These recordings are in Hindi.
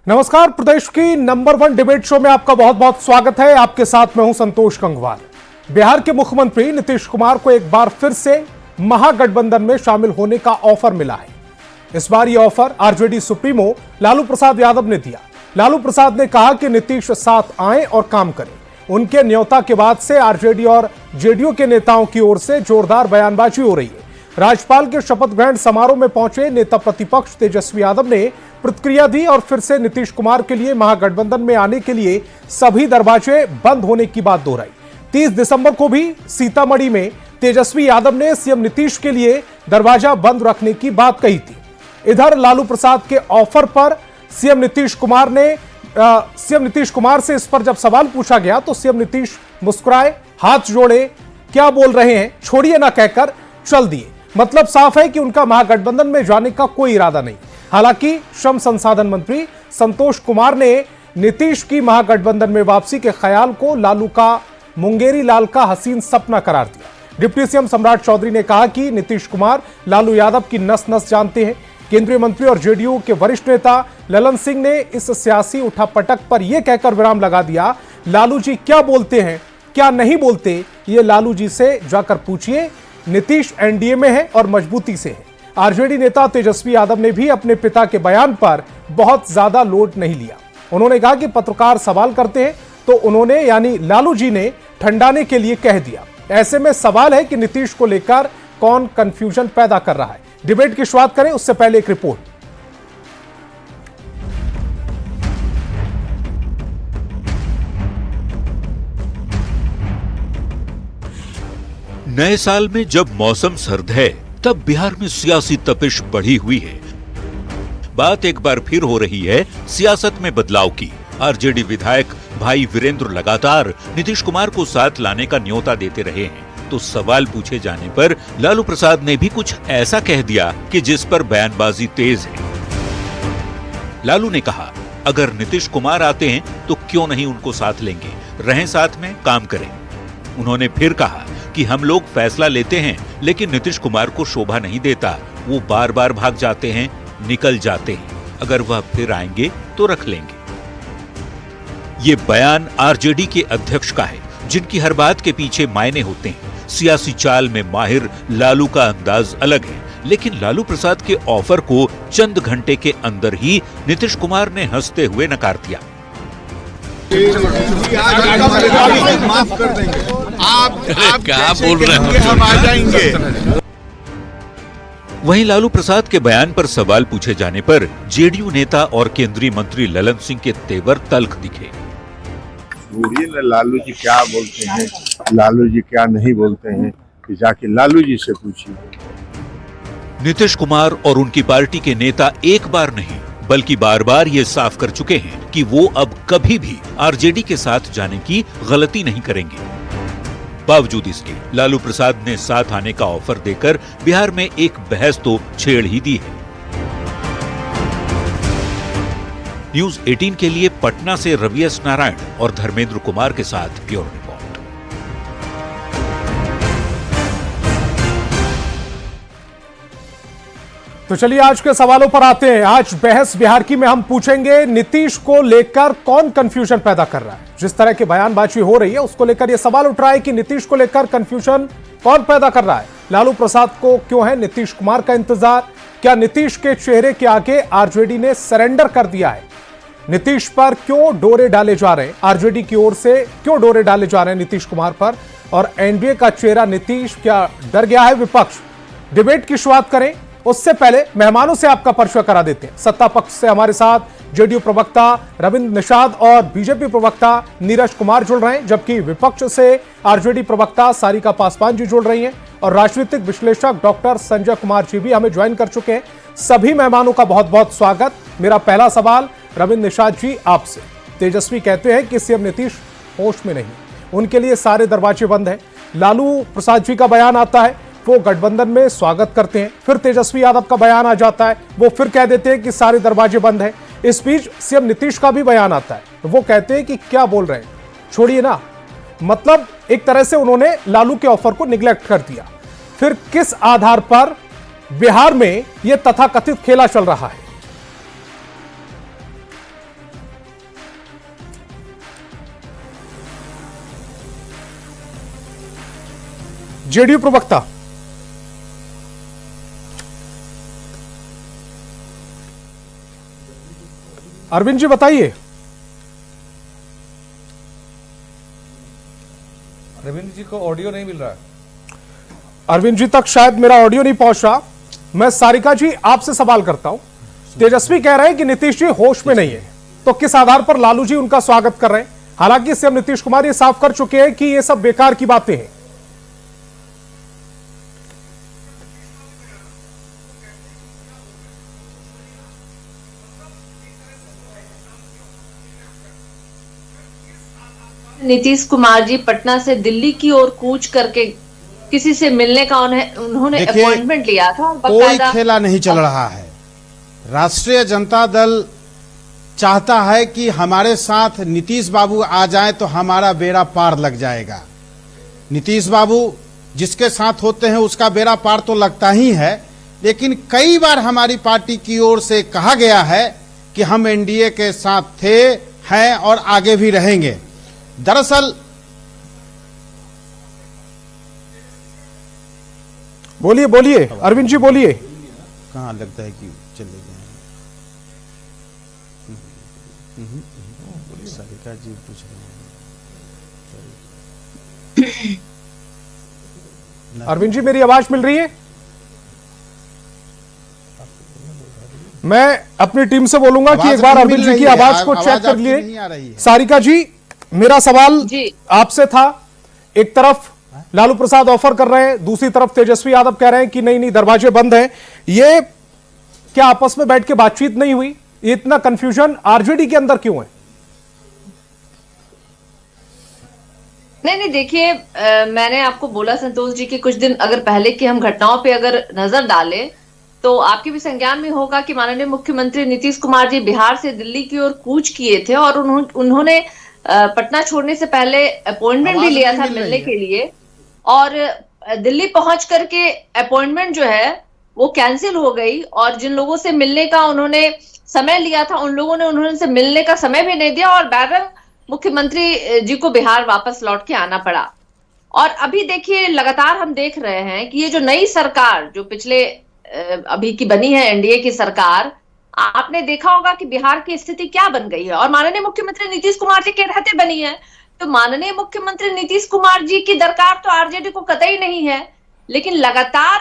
नमस्कार, प्रदेश की नंबर 1 डिबेट शो में आपका बहुत बहुत स्वागत है। आपके साथ मैं हूं संतोष गंगवार। बिहार के मुख्यमंत्री नीतीश कुमार को एक बार फिर से महागठबंधन में शामिल होने का ऑफर मिला है। इस बार यह offer RJD supremo Lalu Prasad Yadav ने दिया। लालू प्रसाद ने कहा कि नीतीश साथ आए और काम करें। उनके न्योता के बाद से आरजेडी और जेडीयू के नेताओं की ओर से जोरदार बयानबाजी हो रही है। राज्यपाल के शपथ ग्रहण समारोह में पहुंचे नेता प्रतिपक्ष तेजस्वी यादव ने प्रतिक्रिया दी और फिर से नीतीश कुमार के लिए महागठबंधन में आने के लिए सभी दरवाजे बंद होने की बात दोहराई। 30 दिसंबर को भी सीतामढ़ी में तेजस्वी यादव ने सीएम नीतीश के लिए दरवाजा बंद रखने की बात कही थी। इधर लालू प्रसाद के ऑफर पर सीएम नीतीश कुमार से इस पर जब सवाल पूछा गया तो सीएम नीतीश मुस्कुराए, हाथ जोड़े, क्या बोल रहे हैं छोड़िए ना कहकर चल दिए। मतलब साफ है कि उनका महागठबंधन में जाने का कोई इरादा नहीं। हालांकि श्रम संसाधन मंत्री संतोष कुमार ने नीतीश की महागठबंधन में वापसी के ख्याल को लालू का मुंगेरी लाल का हसीन सपना करार दिया। डिप्टी सीएम सम्राट चौधरी ने कहा कि नीतीश कुमार लालू यादव की नस नस जानते हैं। केंद्रीय मंत्री और जेडीयू के वरिष्ठ नेता ललन सिंह ने इस सियासी उठापटक पर यह कहकर विराम लगा दिया, लालू जी क्या बोलते हैं क्या नहीं बोलते ये लालू जी से जाकर पूछिए। नीतीश एनडीए में है और मजबूती से है। आरजेडी नेता तेजस्वी यादव ने भी अपने पिता के बयान पर बहुत ज्यादा लोड नहीं लिया। उन्होंने कहा कि पत्रकार सवाल करते हैं तो उन्होंने यानी लालू जी ने ठंडाने के लिए कह दिया। ऐसे में सवाल है कि नीतीश को लेकर कौन कंफ्यूजन पैदा कर रहा है। डिबेट की शुरुआत करें उससे पहले एक रिपोर्ट। नए साल में जब मौसम सर्द है तब बिहार में सियासी तपिश बढ़ी हुई है। बात एक बार फिर हो रही है सियासत में बदलाव की। आरजेडी विधायक भाई वीरेंद्र लगातार नीतीश कुमार को साथ लाने का न्योता देते रहे हैं, तो सवाल पूछे जाने पर लालू प्रसाद ने भी कुछ ऐसा कह दिया कि जिस पर बयानबाजी तेज है। लालू ने कहा, अगर नीतीश कुमार आते हैं तो क्यों नहीं उनको साथ लेंगे, रहें साथ में काम करें। उन्होंने फिर कहा कि हम लोग फैसला लेते हैं लेकिन नीतीश कुमार को शोभा नहीं देता, वो बार बार भाग जाते हैं, निकल जाते हैं, अगर वह फिर आएंगे तो रख लेंगे। ये बयान आरजेडी के अध्यक्ष का है, जिनकी हर बात के पीछे मायने होते हैं। सियासी चाल में माहिर लालू का अंदाज अलग है, लेकिन लालू प्रसाद के ऑफर को चंद घंटे के अंदर ही नीतीश कुमार ने हंसते हुए नकार दिया। माफ कर देंगे, आप क्या बोल रहे हैं, हम आ जाएंगे। वहीं लालू प्रसाद के बयान पर सवाल पूछे जाने पर जेडीयू नेता और केंद्रीय मंत्री ललन सिंह के तेवर तल्ख दिखे। लालू जी क्या बोलते हैं, लालू जी क्या नहीं बोलते हैं, कि जाके लालू जी से पूछिए। नीतीश कुमार और उनकी पार्टी के नेता एक बार नहीं बल्कि बार बार ये साफ कर चुके हैं कि वो अब कभी भी आरजेडी के साथ जाने की गलती नहीं करेंगे। बावजूद इसके लालू प्रसाद ने साथ आने का ऑफर देकर बिहार में एक बहस तो छेड़ ही दी है। न्यूज 18 के लिए पटना से रवि एस नारायण और धर्मेंद्र कुमार के साथ ब्यूरो रिपोर्ट। तो चलिए आज के सवालों पर आते हैं। आज बहस बिहार की में हम पूछेंगे नीतीश को लेकर कौन कंफ्यूजन पैदा कर रहा है। जिस तरह की बयानबाजी हो रही है उसको लेकर यह सवाल उठ रहा है कि नीतीश को लेकर कंफ्यूजन कौन पैदा कर रहा है। लालू प्रसाद को क्यों है नीतीश कुमार का इंतजार? क्या नीतीश के चेहरे के आगे आरजेडी ने सरेंडर कर दिया है? नीतीश पर क्यों डोरे डाले जा रहे हैं? आरजेडी की ओर से क्यों डोरे डाले जा रहे हैं नीतीश कुमार पर? और एनडीए का चेहरा नीतीश, क्या डर गया है विपक्ष? डिबेट की शुरुआत करें उससे पहले मेहमानों से आपका परिचय करा देते हैं। सत्ता पक्ष से हमारे साथ जेडीयू प्रवक्ता रविंद्र निषाद और बीजेपी प्रवक्ता नीरज कुमार जुड़ रहे हैं, जबकि विपक्ष से आरजेडी प्रवक्ता सारिका पासवान जी जुड़ रही हैं और राजनीतिक विश्लेषक डॉक्टर संजय कुमार जी भी हमें ज्वाइन कर चुके हैं। सभी मेहमानों का बहुत बहुत स्वागत। मेरा पहला सवाल रविंद्र निषाद जी आपसे। तेजस्वी कहते हैं कि सीएम नीतीश होश में नहीं, उनके लिए सारे दरवाजे बंद हैं। लालू प्रसाद जी का बयान आता है, वो गठबंधन में स्वागत करते हैं। फिर तेजस्वी यादव का बयान आ जाता है, वो फिर कह देते हैं कि सारे दरवाजे बंद हैं। इस बीच सीएम नीतीश का भी बयान आता है, वो कहते हैं कि क्या बोल रहे हैं, छोड़िए ना। मतलब एक तरह से उन्होंने लालू के ऑफर को निगलेक्ट कर दिया। फिर किस आधार पर बिहार में यह तथाकथित खेला चल रहा है? जेडीयू प्रवक्ता। अरविंद जी बताइए। अरविंद जी को ऑडियो नहीं मिल रहा है। अरविंद जी तक शायद मेरा ऑडियो नहीं पहुंच रहा। मैं सारिका जी आपसे सवाल करता हूं। तेजस्वी कह रहे हैं कि नीतीश जी होश में नहीं है, तो किस आधार पर लालू जी उनका स्वागत कर रहे हैं? हालांकि सीएम नीतीश कुमार ये साफ कर चुके हैं कि ये सब बेकार की बातें हैं। नीतीश कुमार जी पटना से दिल्ली की ओर कूच करके किसी से मिलने का उन्होंने अपॉइंटमेंट लिया था। कोई खेला नहीं चल रहा है। राष्ट्रीय जनता दल चाहता है कि हमारे साथ नीतीश बाबू आ जाएं तो हमारा बेड़ा पार लग जाएगा। नीतीश बाबू जिसके साथ होते हैं उसका बेड़ा पार तो लगता ही है, लेकिन कई बार हमारी पार्टी की ओर से कहा गया है कि हम एनडीए के साथ थे, हैं और आगे भी रहेंगे। दरअसल बोलिए बोलिए अरविंद जी बोलिए। कहाँ लगता है कि चले गए सारिका जी पूछ रहे हैं। अरविंद जी मेरी आवाज मिल रही है? मैं अपनी टीम से बोलूंगा कि एक बार अरविंद जी की आवाज को चेक कर लिए। सारिका जी मेरा सवाल आपसे था, एक तरफ लालू प्रसाद ऑफर कर रहे हैं, दूसरी तरफ तेजस्वी यादव कह रहे हैं कि नहीं नहीं दरवाजे बंद हैं। ये क्या आपस में बैठ के बातचीत नहीं हुई? ये इतना कंफ्यूजन आरजेडी के अंदर क्यों है? नहीं देखिए, मैंने आपको बोला संतोष जी कि कुछ दिन अगर पहले की हम घटनाओं पे अगर नजर डालें तो आपके भी संज्ञान में होगा कि माननीय मुख्यमंत्री नीतीश कुमार जी बिहार से दिल्ली की ओर कूच किए थे और उन्होंने पटना छोड़ने से पहले अपॉइंटमेंट भी लिया था मिलने के लिए, और दिल्ली पहुंच करके अपॉइंटमेंट जो है वो कैंसिल हो गई और जिन लोगों से मिलने का उन्होंने समय लिया था उन लोगों ने उन्होंने मिलने का समय भी नहीं दिया और बहरहाल मुख्यमंत्री जी को बिहार वापस लौट के आना पड़ा। और अभी देखिए लगातार हम देख रहे हैं कि ये जो नई सरकार जो पिछले अभी की बनी है एनडीए की सरकार, आपने देखा होगा कि बिहार की स्थिति क्या बन गई है और माननीय मुख्यमंत्री नीतीश कुमार जी के रहते बनी है। तो माननीय मुख्यमंत्री नीतीश कुमार जी की दरकार तो आरजेडी को कतई नहीं है, लेकिन लगातार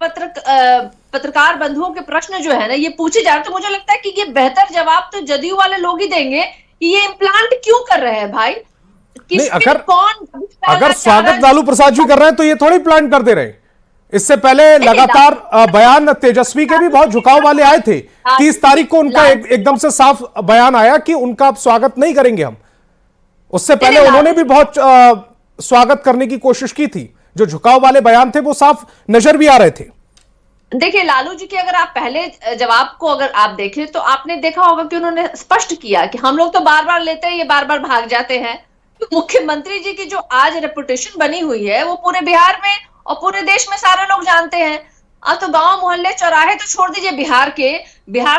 पत्रकार बंधुओं के प्रश्न जो है ना ये पूछे जा रहे, तो मुझे लगता है कि ये बेहतर जवाब तो जदयू वाले लोग ही देंगे कि ये इम्प्लांट क्यों कर रहे हैं भाई। नहीं, अगर स्वागत लालू प्रसाद जी कर रहे हैं तो ये थोड़ी प्लान कर दे रहे हैं। इससे पहले लगातार बयान तेजस्वी के भी बहुत झुकाव वाले आए थे। 30 तारीख को उनका एकदम से साफ बयान आया कि उनका अब स्वागत नहीं करेंगे हम। उससे पहले उन्होंने भी बहुत स्वागत करने की कोशिश की थी। जो झुकाव वाले बयान थे वो साफ नजर भी आ रहे थे। देखिए लालू जी के अगर आप पहले जवाब को अगर आप देखें तो आपने देखा होगा कि उन्होंने स्पष्ट किया कि हम लोग तो बार बार लेते हैं, ये बार बार भाग जाते हैं। तो मुख्यमंत्री जी की जो आज रेपुटेशन बनी हुई है वो पूरे बिहार में और पूरे देश में सारे लोग जानते हैं। अब तो गांव मोहल्ले चौराहे तो छोड़ दीजिए, बिहार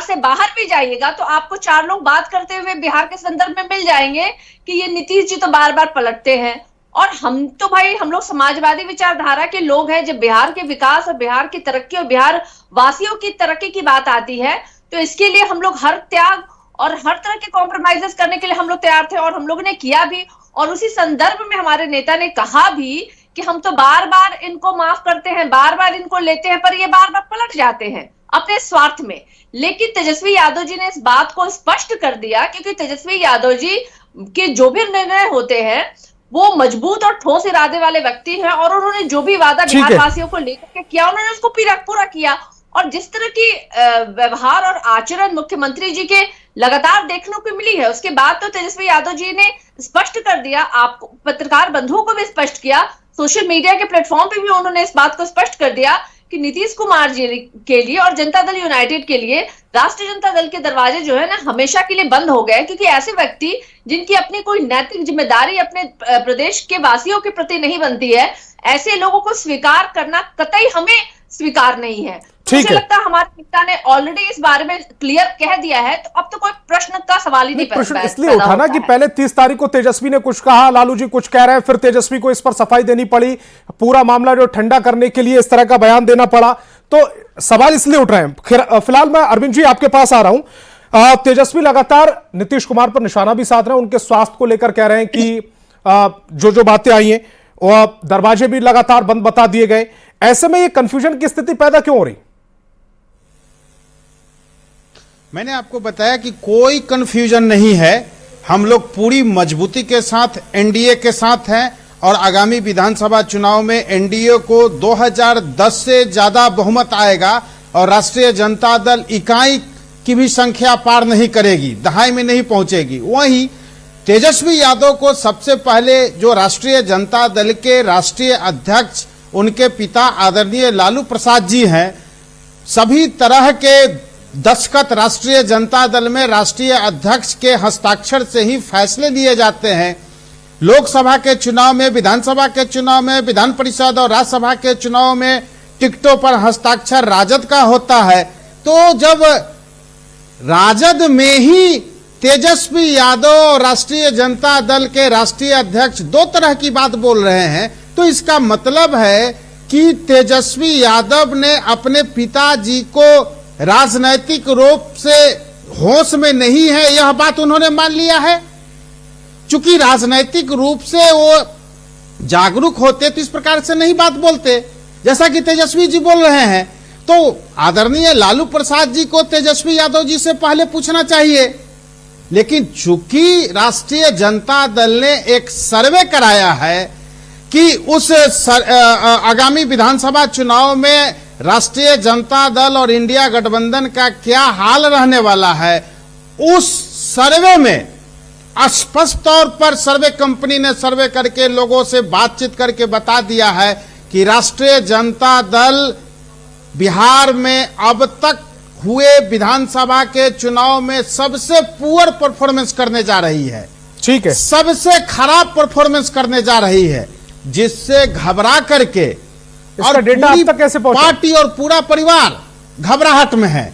से बाहर भी जाइएगा तो आपको 4 लोग बात करते हुए बिहार के संदर्भ में मिल जाएंगे कि ये नीतीश जी तो बार बार पलटते हैं। और हम तो भाई हम लोग समाजवादी विचारधारा के लोग हैं। जब बिहार के विकास और बिहार की तरक्की और बिहार वासियों की तरक्की की बात आती है तो इसके लिए हम लोग हर त्याग और हर तरह के कॉम्प्रोमाइजेस करने के लिए हम लोग तैयार थे और हम लोगों ने किया भी। और उसी संदर्भ में हमारे नेता ने कहा भी कि हम तो बार बार इनको माफ करते हैं, बार बार इनको लेते हैं, पर ये बार बार पलट जाते हैं अपने स्वार्थ में। लेकिन तेजस्वी यादव जी ने इस बात को स्पष्ट कर दिया क्योंकि तेजस्वी यादव जी के जो भी निर्णय होते हैं वो मजबूत और ठोस इरादे वाले व्यक्ति हैं और उन्होंने जो भी वादा बिहार वासियों को लेकर के किया उन्होंने उसको पूरा किया। और जिस तरह की व्यवहार और आचरण मुख्यमंत्री जी के लगातार देखने को मिली है उसके बाद तो तेजस्वी यादव जी ने स्पष्ट कर दिया, आपको पत्रकार बंधुओं को भी स्पष्ट किया, सोशल मीडिया के प्लेटफॉर्म पे भी उन्होंने इस बात को स्पष्ट कर दिया कि नीतीश कुमार जी के लिए और जनता दल यूनाइटेड के लिए राष्ट्रीय जनता दल के दरवाजे जो है ना हमेशा के लिए बंद हो गए। क्योंकि ऐसे व्यक्ति जिनकी अपनी कोई नैतिक जिम्मेदारी अपने प्रदेश के वासियों के प्रति नहीं बनती है, ऐसे लोगों को स्वीकार करना कतई हमें स्वीकार नहीं है। ठीक मुझे है। लगता है हमारे नेता ने ऑलरेडी इस बारे में क्लियर कह दिया है, तो अब तो कोई प्रश्न का सवाल ही नहीं प्रश्न पैदा इसलिए उठा ना होता कि है। पहले 30 तारीख को तेजस्वी ने कुछ कहा, लालू जी कुछ कह रहे हैं, फिर तेजस्वी को इस पर सफाई देनी पड़ी, पूरा मामला जो ठंडा करने के लिए इस तरह का बयान देना पड़ा, तो सवाल इसलिए उठ रहे हैं। फिलहाल मैं अरविंद जी आपके पास आ रहा हूं। तेजस्वी लगातार नीतीश कुमार पर निशाना भी साध रहे हैं, उनके स्वास्थ्य को लेकर कह रहे हैं कि जो जो बातें आई हैं वो दरवाजे भी लगातार बंद बता दिए गए। ऐसे में ये कंफ्यूजन की स्थिति पैदा क्यों हो रही? मैंने आपको बताया कि कोई कंफ्यूजन नहीं है। हम लोग पूरी मजबूती के साथ एनडीए के साथ हैं और आगामी विधानसभा चुनाव में एनडीए को 2010 से ज्यादा बहुमत आएगा और राष्ट्रीय जनता दल इकाई की भी संख्या पार नहीं करेगी, दहाई में नहीं पहुंचेगी। वहीं तेजस्वी यादव को सबसे पहले जो राष्ट्रीय जनता दल के राष्ट्रीय अध्यक्ष उनके पिता आदरणीय लालू प्रसाद जी हैं, सभी तरह के दस्तखत राष्ट्रीय जनता दल में राष्ट्रीय अध्यक्ष के हस्ताक्षर से ही फैसले लिए जाते हैं। लोकसभा के चुनाव में, विधानसभा के चुनाव में, विधान परिषद और राज्यसभा के चुनाव में टिकटों पर हस्ताक्षर राजद का होता है। तो जब राजद में ही तेजस्वी यादव और राष्ट्रीय जनता दल के राष्ट्रीय अध्यक्ष दो तरह की बात बोल रहे हैं, तो इसका मतलब है कि तेजस्वी यादव ने अपने पिताजी को राजनैतिक रूप से होश में नहीं है, यह बात उन्होंने मान लिया है। चूंकि राजनैतिक रूप से वो जागरूक होते तो इस प्रकार से नहीं बात बोलते जैसा कि तेजस्वी जी बोल रहे हैं। तो आदरणीय लालू प्रसाद जी को तेजस्वी यादव जी से पहले पूछना चाहिए, लेकिन चूंकि राष्ट्रीय जनता दल ने एक सर्वे कराया है कि उस आगामी विधानसभा चुनाव में राष्ट्रीय जनता दल और इंडिया गठबंधन का क्या हाल रहने वाला है, उस सर्वे में स्पष्ट तौर पर सर्वे कंपनी ने सर्वे करके लोगों से बातचीत करके बता दिया है कि राष्ट्रीय जनता दल बिहार में अब तक हुए विधानसभा के चुनाव में सबसे पुअर परफॉर्मेंस करने जा रही है। ठीक है, सबसे खराब परफॉर्मेंस करने जा रही है, जिससे घबरा करके इसका डेटा अब तक कैसे पहुंचा? पार्टी और पूरा परिवार घबराहट में है।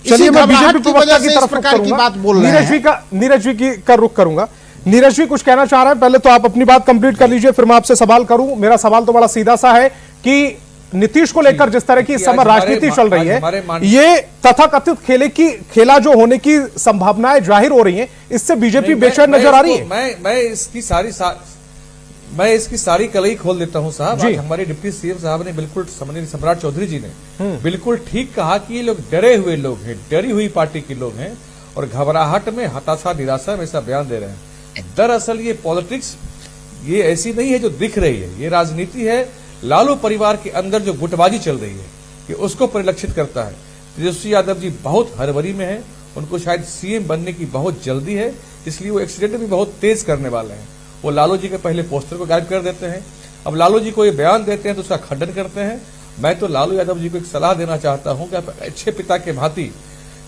चलिए मैं बीजेपी प्रवक्ता की तरफ प्रकार की बात बोल रहे हैं। नीरज जी का रुख करूंगा। नीरज जी कुछ कहना चाह रहे हैं, पहले तो आप अपनी बात कंप्लीट कर लीजिए, फिर मैं आपसे सवाल करूं। मेरा सवाल तो बड़ा सीधा सा है कि नीतीश को लेकर जिस तरह की इस समय राजनीति चल रही है, ये तथाकथित खेला जो होने की संभावनाएं जाहिर हो रही हैं, इससे बीजेपी बेचैन नजर आ रही है। मैं इसकी सारी कलई खोल देता हूं साहब। आज हमारे डिप्टी सीएम साहब ने बिल्कुल, सम्माननीय सम्राट चौधरी जी ने बिल्कुल ठीक कहा कि ये लोग डरे हुए लोग हैं, डरी हुई पार्टी के लोग हैं और घबराहट में, हताशा, निराशा में ऐसा बयान दे रहे हैं। दरअसल ये पॉलिटिक्स ये ऐसी नहीं है जो दिख रही है, ये राजनीति है। लालू परिवार के अंदर जो गुटबाजी चल रही है कि उसको परिलक्षित करता है। तेजस्वी यादव जी बहुत हड़बड़ी में है, उनको शायद सीएम बनने की बहुत जल्दी है, इसलिए वो एक्सीडेंट भी बहुत तेज करने वाले हैं। वो लालू जी के पहले पोस्टर को गायब कर देते हैं, अब लालू जी को ये बयान देते हैं तो उसका खंडन करते हैं। मैं तो लालू यादव जी को एक सलाह देना चाहता हूं कि अच्छे पिता के भांति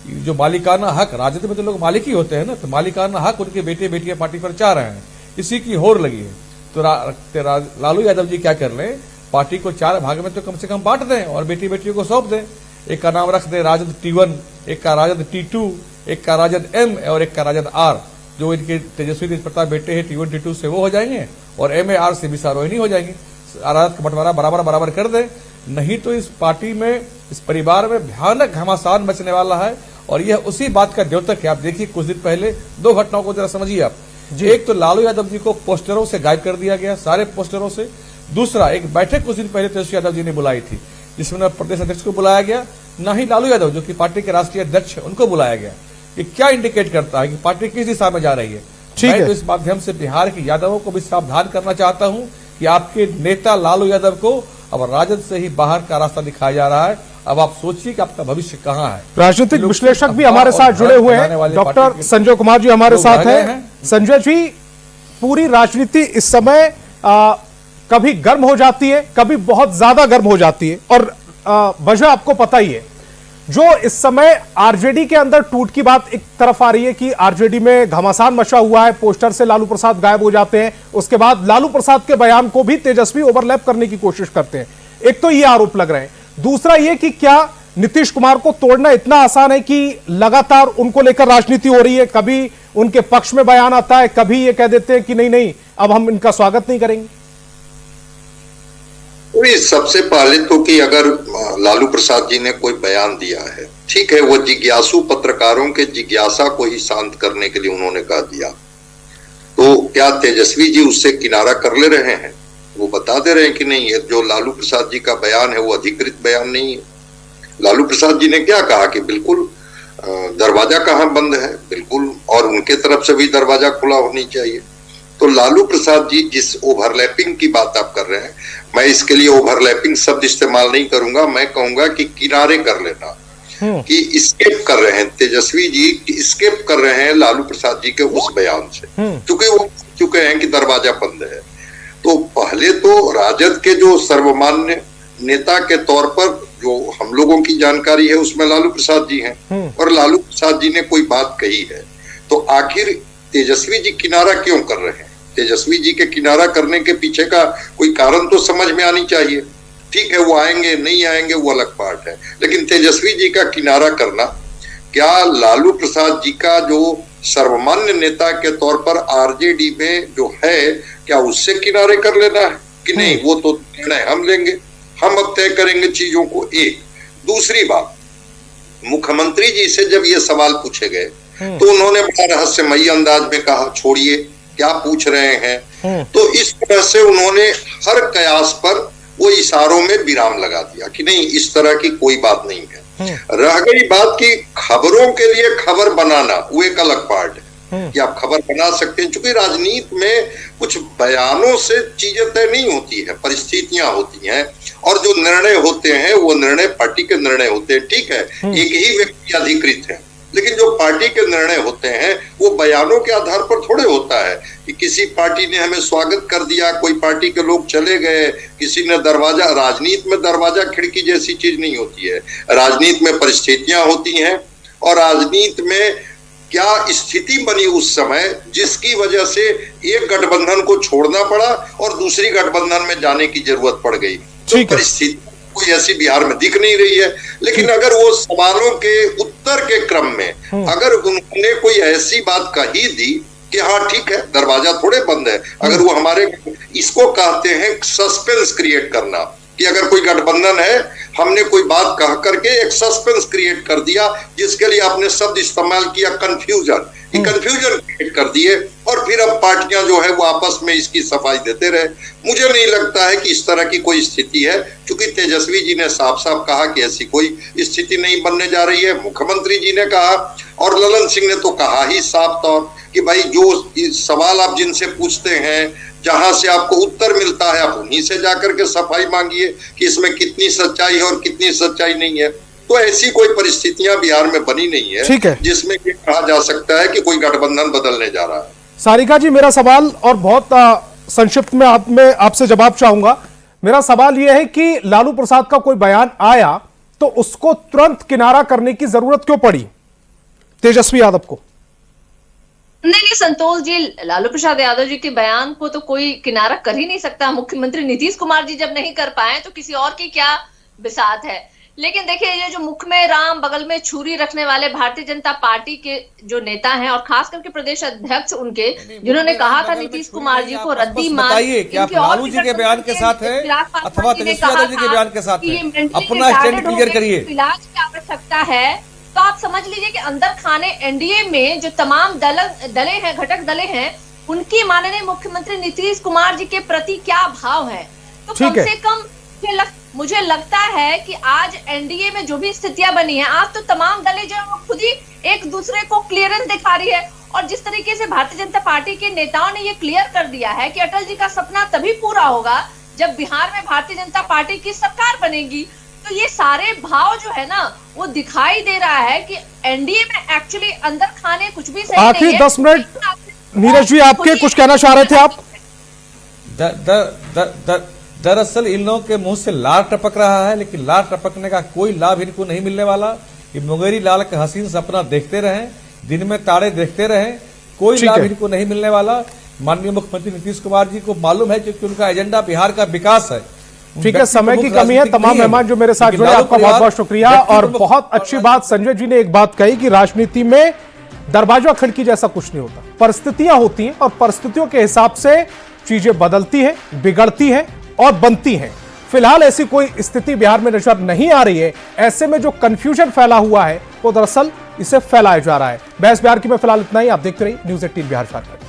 जो मालिकाना हक, राजद में तो लोग मालिक ही होते हैं ना, तो मालिकाना हक उनके बेटे बेटियां पार्टी पर चाह रहे हैं, इसी की होड़ लगी है। तो लालू यादव जी क्या कर लें, पार्टी को 4 भाग में तो कम से कम बांट दें और बेटी बेटियों को सौंप दें। एक का नाम रख दें राजद T1, एक का राजद T2, एक का राजद M और एक का राजद R। जो इनके तेजस्वी तेज प्रताप बेटे हैं T1 T2 से वो हो जाएंगे और MAR से भी सारोहिणी हो जाएंगे। राजद का बंटवारा बराबर बराबर कर दें, नहीं तो इस पार्टी में, इस परिवार में भयानक घमासान मचने वाला है। और यह उसी बात का द्योतक है। आप देखिए कुछ दिन पहले 2 घटनाओं को जरा समझिए आप। एक तो लालू यादव जी को पोस्टरों से गायब कर दिया गया, सारे पोस्टरों से। दूसरा, एक बैठक कुछ दिन पहले तेजस्वी यादव जी ने बुलाई थी, जिसमें न प्रदेश अध्यक्ष को बुलाया गया, न ही लालू यादव जो कि पार्टी के राष्ट्रीय अध्यक्ष उनको बुलाया गया। ये क्या इंडिकेट करता है कि पार्टी किस दिशा में जा रही है? मैं तो इस माध्यम से बिहार के यादवों को भी सावधान करना चाहता हूं कि आपके नेता लालू यादव को अब राजद से ही बाहर का रास्ता दिखाया जा रहा है। अब आप सोचिए कि आपका भविष्य कहां है। राजनीतिक विश्लेषक भी हमारे साथ जुड़े हुए हैं, डॉक्टर संजय कुमार जी हमारे साथ हैं। संजय जी, पूरी राजनीति इस समय कभी गर्म हो जाती है, कभी बहुत ज्यादा गर्म हो जाती है और वजह आपको पता ही है। जो इस समय आरजेडी के अंदर टूट की बात एक तरफ आ रही है कि आरजेडी में घमासान मचा हुआ है, पोस्टर से लालू प्रसाद गायब हो जाते हैं, उसके बाद लालू प्रसाद के बयान को भी तेजस्वी ओवरलैप करने की कोशिश करते हैं। एक तो ये आरोप लग रहे हैं, दूसरा ये कि क्या नीतीश कुमार को तोड़ना इतना आसान है कि लगातार उनको लेकर राजनीति हो रही है, कभी उनके पक्ष में बयान आता है, कभी ये कह देते हैं कि नहीं नहीं अब हम इनका स्वागत नहीं करेंगे। सबसे पहले तो कि अगर लालू प्रसाद जी ने कोई बयान दिया है, ठीक है, वो जिज्ञासु पत्रकारों के जिज्ञासा को ही शांत करने के लिए उन्होंने कह दिया, तो क्या तेजस्वी जी उससे किनारा कर ले रहे हैं? वो बता दे रहे हैं कि नहीं, ये जो लालू प्रसाद जी का बयान है वो अधिकृत बयान नहीं है। लालू प्रसाद जी ने क्या कहा कि बिल्कुल दरवाजा कहाँ बंद है, बिल्कुल, और उनके तरफ से भी दरवाजा खुला होनी चाहिए। तो लालू प्रसाद जी जिस ओवरलैपिंग की बात आप कर रहे हैं, मैं इसके लिए ओवरलैपिंग शब्द इस्तेमाल नहीं करूंगा, मैं कहूंगा कि किनारे कर लेना, कि स्केप कर रहे हैं तेजस्वी जी, स्केप कर रहे हैं लालू प्रसाद जी के उस बयान से, क्योंकि वो चुके हैं कि दरवाजा बंद है। तो पहले तो राजद के जो सर्वमान्य नेता के तौर पर जो हम लोगों की जानकारी है उसमें लालू प्रसाद जी हैं, और लालू प्रसाद जी ने कोई बात कही है तो आखिर तेजस्वी जी किनारा क्यों कर रहे हैं? तेजस्वी जी के किनारा करने के पीछे का कोई कारण तो समझ में आनी चाहिए। ठीक है, वो आएंगे नहीं आएंगे वो अलग बात है, लेकिन तेजस्वी जी का किनारा करना, क्या लालू प्रसाद जी का जो सर्वमान्य नेता के तौर पर आरजेडी में जो है, क्या उससे किनारे कर लेना है कि नहीं? वो तो निर्णय हम लेंगे, हम अब तय करेंगे चीजों को। एक दूसरी बात, मुख्यमंत्री जी से जब ये सवाल पूछे गए तो उन्होंने बड़ा रहस्यमयी अंदाज में कहा, छोड़िए क्या पूछ रहे हैं। तो इस तरह से उन्होंने हर कयास पर वो इशारों में विराम लगा दिया कि नहीं, इस तरह की कोई बात नहीं है। रह गई बात की खबरों के लिए खबर बनाना, वो एक अलग पार्ट है कि आप खबर बना सकते हैं, क्योंकि राजनीति में कुछ बयानों से चीजें तय नहीं होती है, परिस्थितियां होती हैं, और जो निर्णय होते हैं वो निर्णय पार्टी के निर्णय होते हैं। ठीक है, एक ही व्यक्ति अधिकृत है, लेकिन जो पार्टी के निर्णय होते हैं वो बयानों के आधार पर थोड़े होता है कि किसी पार्टी ने हमें स्वागत कर दिया, कोई पार्टी के लोग चले गए, किसी ने दरवाजा, राजनीति में दरवाजा खिड़की जैसी चीज नहीं होती है। राजनीति में परिस्थितियां होती हैं, और राजनीति में क्या स्थिति बनी उस समय जिसकी वजह से एक गठबंधन को छोड़ना पड़ा और दूसरी गठबंधन में जाने की जरूरत पड़ गई। तो परिस्थिति कोई ऐसी बिहार में दिख नहीं रही है। लेकिन अगर वो सवालों के उत्तर के क्रम में अगर उन्होंने कोई ऐसी बात कही दी कि हाँ ठीक है दरवाजा थोड़े बंद है, अगर वो हमारे, इसको कहते हैं सस्पेंस क्रिएट करना, कि अगर कोई गठबंधन है, हमने कोई बात कह करके एक सस्पेंस क्रिएट कर दिया, जिसके लिए आपने शब्द इस्तेमाल किया कंफ्यूजन, कंफ्यूजन क्रिएट कर दिए, और फिर अब पार्टियां जो है वो आपस में इसकी सफाई देते रहे। मुझे नहीं लगता है कि इस तरह की कोई स्थिति है, क्योंकि तेजस्वी जी ने साफ साफ कहा कि ऐसी कोई स्थिति नहीं बनने जा रही है, मुख्यमंत्री जी ने कहा, और ललन सिंह ने तो कहा ही साफ तौर कि भाई जो सवाल आप जिनसे पूछते हैं, जहां से आपको उत्तर मिलता है, आप उन्हीं से जाकर के सफाई मांगिए कि इसमें कितनी सच्चाई है और कितनी सच्चाई नहीं है। तो ऐसी कोई परिस्थितियां बिहार में बनी नहीं है, ठीक है, जिसमें ये कहा जा सकता है कि कोई गठबंधन बदलने जा रहा है। सारिका जी, मेरा सवाल और बहुत संक्षिप्त में आपसे जवाब चाहूंगा। मेरा सवाल यह है कि लालू प्रसाद का कोई बयान आया तो उसको तुरंत किनारा करने की जरूरत क्यों पड़ी तेजस्वी यादव को? नहीं संतोष जी, लालू प्रसाद यादव जी के बयान को तो कोई किनारा कर ही नहीं सकता। मुख्यमंत्री नीतीश कुमार जी जब नहीं कर पाए तो किसी और की क्या बिसात है। लेकिन देखिए, ये जो मुख में राम बगल में छुरी रखने वाले भारतीय जनता पार्टी के जो नेता हैं, और खास करके प्रदेश अध्यक्ष उनके, जिन्होंने कहा था नीतीश कुमार जी को रद्दी मान, लालू जी के बयान के साथ है अथवा तेजस्वी यादव जी के बयान के साथ है, अपना स्टैंड क्लियर करिए। इलाज की आवश्यकता है तो आप समझ लीजिए कि अंदर खाने एनडीए में जो तमाम दले हैं, घटक दले हैं, उनकी माननीय मुख्यमंत्री नीतीश कुमार जी के प्रति क्या भाव है। तो कम से कम मुझे लगता है कि आज एनडीए में जो भी स्थितियां बनी है, आज तो तमाम दलें जो खुद ही एक दूसरे को क्लियरेंस दिखा रही है। और जिस तरीके से भारतीय जनता पार्टी के नेताओं ने ये क्लियर कर दिया है कि अटल जी का सपना तभी पूरा होगा जब बिहार में भारतीय जनता पार्टी की सरकार बनेगी। तो ये सारे भाव जो है ना, वो दिखाई दे रहा है कि एनडीए में एक्चुअली अंदर खाने कुछ भी सही नहीं है। आखिरी 10 मिनट नीरज जी, आपके कुछ कहना चाह रहे थे आप? दरअसल इन लोगों के मुंह से लार टपक रहा है, लेकिन लार टपकने का कोई लाभ इनको नहीं मिलने वाला। कि मुंगेरी लाल का हसीन सपना देखते रहें, दिन में तारे देखते रहें, कोई ठीक लाभ है। इनको नहीं मिलने वाला। माननीय मुख्यमंत्री नीतीश कुमार जी को मालूम है क्योंकि उनका एजेंडा बिहार का विकास है। ठीक है, समय की कमी है। तमाम मेहमान जो मेरे साथ जुड़े, आपका बहुत बहुत शुक्रिया। और बहुत अच्छी बात संजय जी ने एक बात कही कि राजनीति में दरवाजा खिड़की जैसा कुछ नहीं होता, परिस्थितियां होती हैं और परिस्थितियों के हिसाब से चीजें बदलती हैं, बिगड़ती हैं और बनती हैं। फिलहाल ऐसी कोई स्थिति बिहार में नजर नहीं आ रही है। ऐसे में जो कंफ्यूजन फैला हुआ है वो दरअसल इसे फैलाया जा रहा है। बहस बिहार की में फिलहाल इतना ही। आप देखते रहिए न्यूज़ 18 बिहार झारखंड।